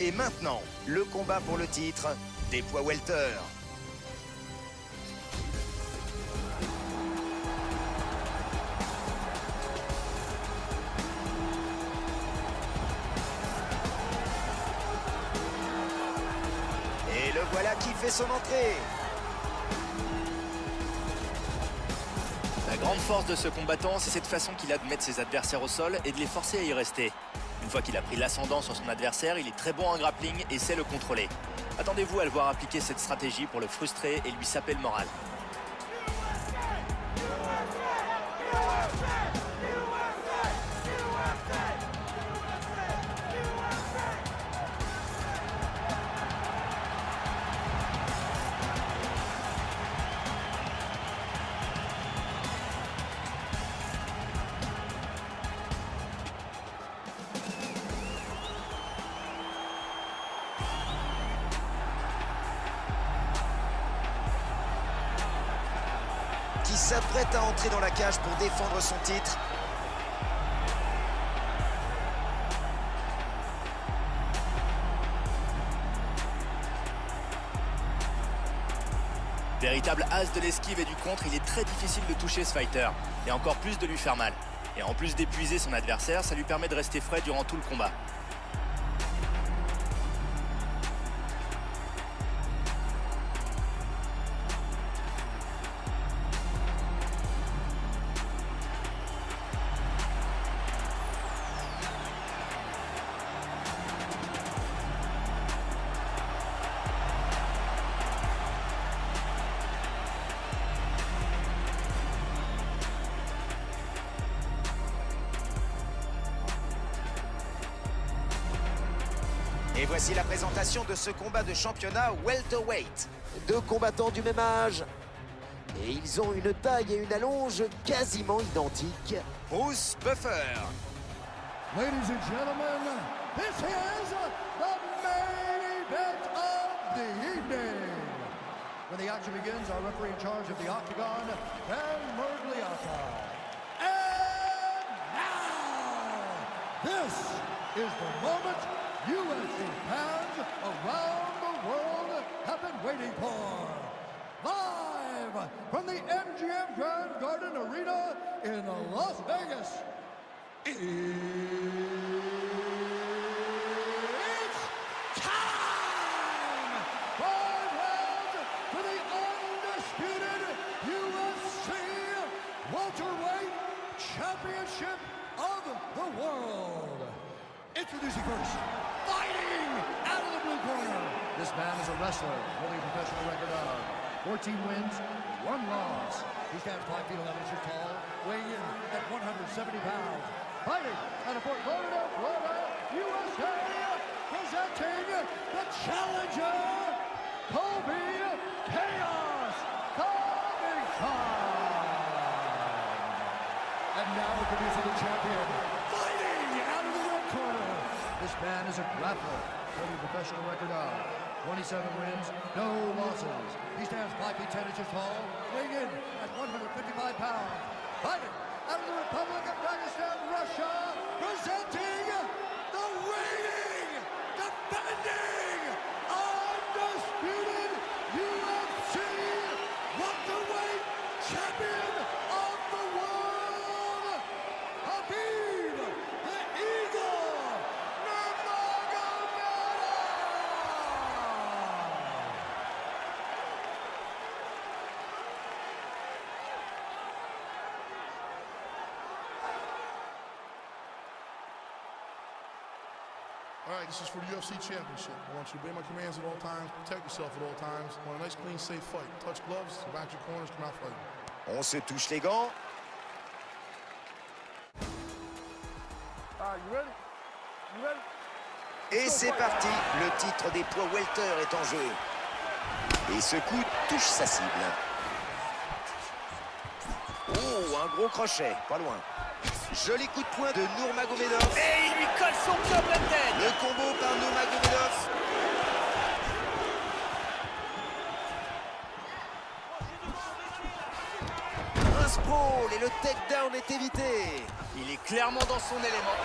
Et maintenant, le combat pour le titre des poids welter. Et le voilà qui fait son entrée. La grande force de ce combattant, c'est cette façon qu'il a de mettre ses adversaires au sol et de les forcer à y rester. Une fois qu'il a pris l'ascendant sur son adversaire, il est très bon en grappling et sait le contrôler. Attendez-vous à le voir appliquer cette stratégie pour le frustrer et lui saper le moral. Qui s'apprête à entrer dans la cage pour défendre son titre. Véritable as de l'esquive et du contre, il est très difficile de toucher ce fighter, et encore plus de lui faire mal. Et en plus d'épuiser son adversaire, ça lui permet de rester frais durant tout le combat. Et voici la présentation de ce combat de championnat welterweight. Deux combattants du même âge. Et ils ont une taille et une allonge quasiment identiques. Bruce Buffer. Ladies and gentlemen, this is the main event of the evening. When the action begins, our referee in charge of the Octagon, Ben Mergliata. And now, this is the moment UFC fans around the world have been waiting for. Live from the MGM Grand Garden Arena in Las Vegas. It's time! 5 rounds for the undisputed UFC welterweight championship of the world. Introducing first, fighting out of the blue corner. This man is a wrestler, holding a professional record of 14 wins, 1 loss. He stands 5 feet 11 inches tall, weighing in at 170 pounds. Fighting out of Fort Lauderdale, USA, presenting the challenger, Colby Chaos Covington. And now introducing the champion, fighting out of the red corner. This man is a grappler, holding a professional record of 27 wins, no losses. He stands 5 feet 10 inches tall, weighing in at 155 pounds. Fighting out of the Republic of Dagestan, Russia, presenting the reigning, defending, undisputed UFC welterweight champion of the world, Khabib the Eagle Nurmagomedov. All right, this is for the UFC Championship. I want you to obey my commands at all times, protect yourself at all times. I want a nice, clean, safe fight. Touch gloves, back your corners, come out fighting. On se touche les gants. Et c'est parti, le titre des poids welter est en jeu. Et ce coup touche sa cible. Oh, un gros crochet, pas loin. Joli coup de poing de Nurmagomedov. Et il lui colle son pied en pleine tête. Le combo par Nurmagomedov. Un sprawl et le takedown est évité. Il est clairement dans son élément.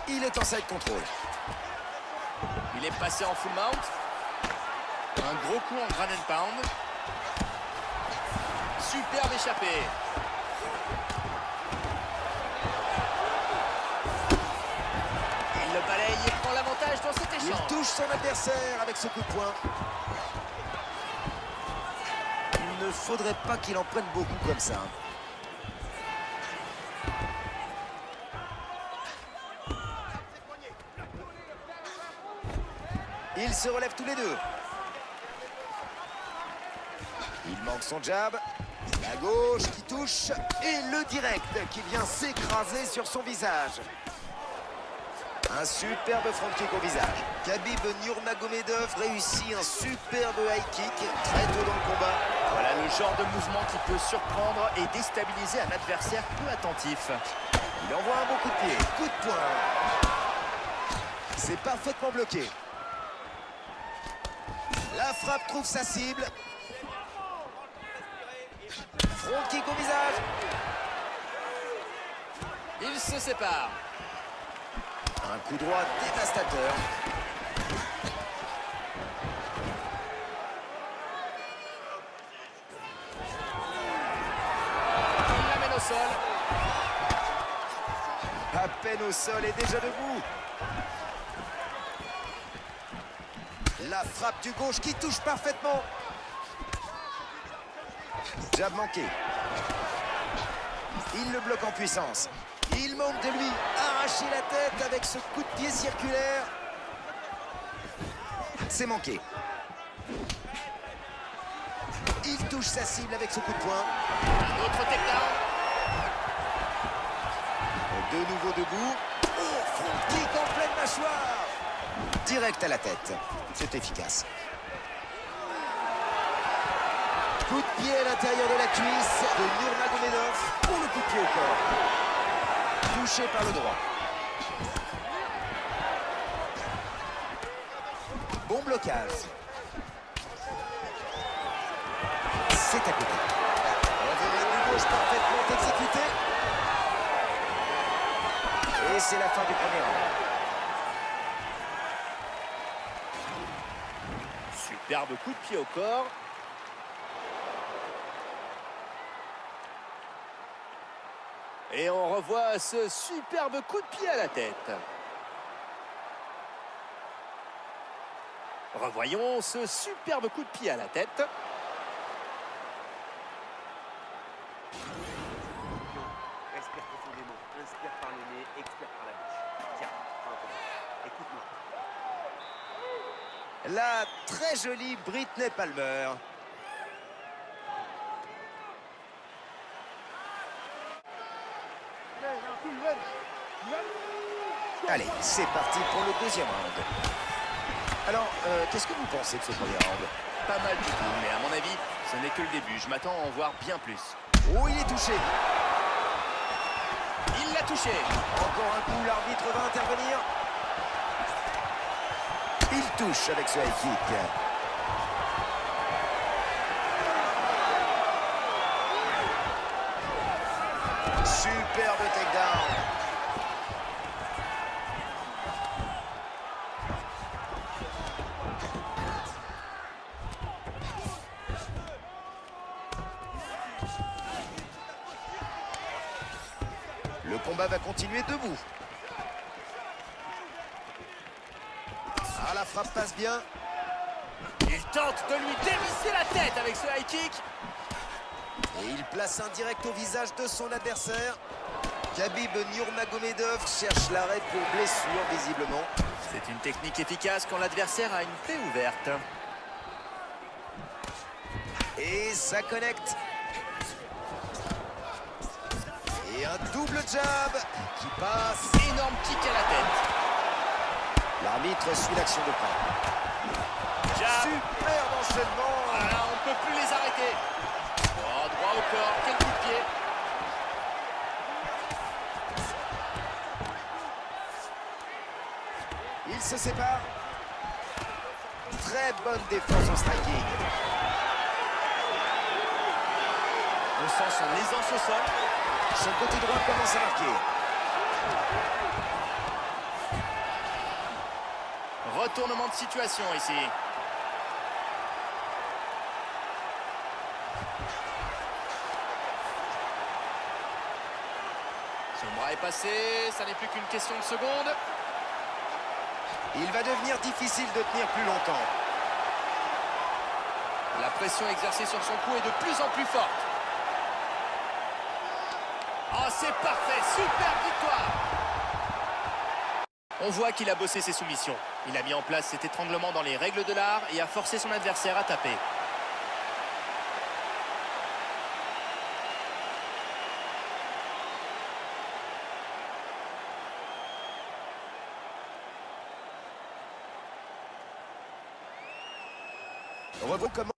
Il est en side control. Il est passé en full mount. Un gros coup en ground and pound. Superbe échappé. Il le balaye et prend l'avantage dans cet Il échange. touche son adversaire avec ce coup de poing. Il ne faudrait pas qu'il en prenne beaucoup comme ça. Ils se relèvent tous les deux. Il manque son jab. La gauche qui touche. Et le direct qui vient s'écraser sur son visage. Un superbe front kick au visage. Khabib Nurmagomedov réussit un superbe high kick très tôt dans le combat. Voilà le genre de mouvement qui peut surprendre et déstabiliser un adversaire peu attentif. Il envoie un bon coup de pied. Coup de poing. C'est parfaitement bloqué. La frappe trouve sa cible. Front kick au visage. Ils se séparent. Un coup droit dévastateur. Il l'amène au sol. À peine au sol et déjà debout. La frappe du gauche qui touche parfaitement. Jab manqué. Il le bloque en puissance. Il manque de lui arracher la tête avec ce coup de pied circulaire. C'est manqué. Il touche sa cible avec ce coup de poing. Un autre takedown. De nouveau debout. Oh, front kick en pleine mâchoire. Direct à la tête. C'est efficace. Coup de pied à l'intérieur de la cuisse de Nurmagomedov pour le coup de pied au corps. Touché par le droit. Bon blocage. C'est à côté. Revers du gauche parfaitement exécuté. Et c'est la fin du premier round. Superbe coup de pied au corps. Et on revoit ce superbe coup de pied à la tête. Revoyons ce superbe coup de pied à la tête. Respire profondément. Inspire par le nez, expire par la bouche. Tiens, prends un peu. Écoute-moi. La très jolie Brittney Palmer. Allez, c'est parti pour le deuxième round. Alors, qu'est-ce que vous pensez de ce premier round? Pas mal du tout, mais à mon avis, ce n'est que le début. Je m'attends à en voir bien plus. Oh, il est touché. Il l'a touché. Encore un coup, l'arbitre va intervenir. Il touche avec ce high kick. Superbe takedown. Le combat va continuer debout. Ah, la frappe passe bien. Il tente de lui dévisser la tête avec ce high kick. Et il place un direct au visage de son adversaire. Khabib Nurmagomedov cherche l'arrêt pour blessure, visiblement. C'est une technique efficace quand l'adversaire a une plaie ouverte. Et ça connecte. Et un double jab qui passe. Énorme kick à la tête. L'arbitre suit l'action de près. Jab. Superbe enchaînement. Voilà, on ne peut plus les arrêter. Oh, droit au corps, quel coup de pied. Ils se séparent. Très bonne défense en striking. On sent son aisance au sol. Son côté droit commence à marquer. retournement de situation ici. Son bras est passé, ça n'est plus qu'une question de secondes. Il va devenir difficile de tenir plus longtemps. La pression exercée sur son cou est de plus en plus forte. Oh, c'est parfait, superbe victoire. On voit qu'il a bossé ses soumissions. Il a mis en place cet étranglement dans les règles de l'art et a forcé son adversaire à taper. Revoyons comment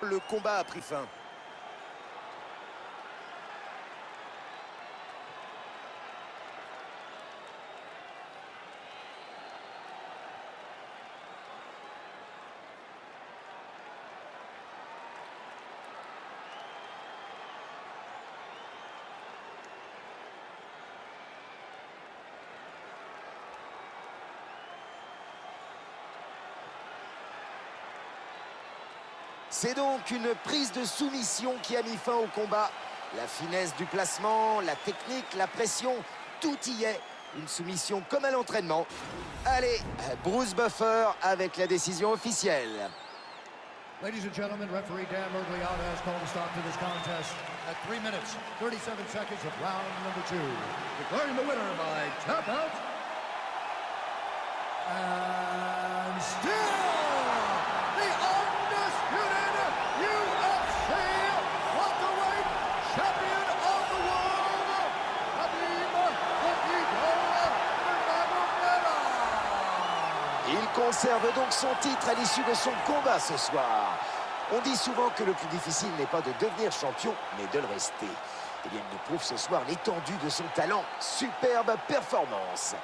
le combat a pris fin. C'est donc une prise de soumission qui a mis fin au combat. La finesse du placement, la technique, la pression, tout y est. Une soumission comme à l'entraînement. Allez, Bruce Buffer avec la décision officielle. Ladies and gentlemen, referee Dan Miragliotta has called a stop to this contest at 3 minutes, 37 seconds of round number 2. Declaring the winner by tap out. And still the undisputed UFC welterweight champion of the world, Khabib the Eagle Nurmagomedov. Il conserve donc son titre à l'issue de son combat ce soir. On dit souvent que le plus difficile n'est pas de devenir champion, mais de le rester. Eh bien, il nous prouve ce soir l'étendue de son talent. Superbe performance.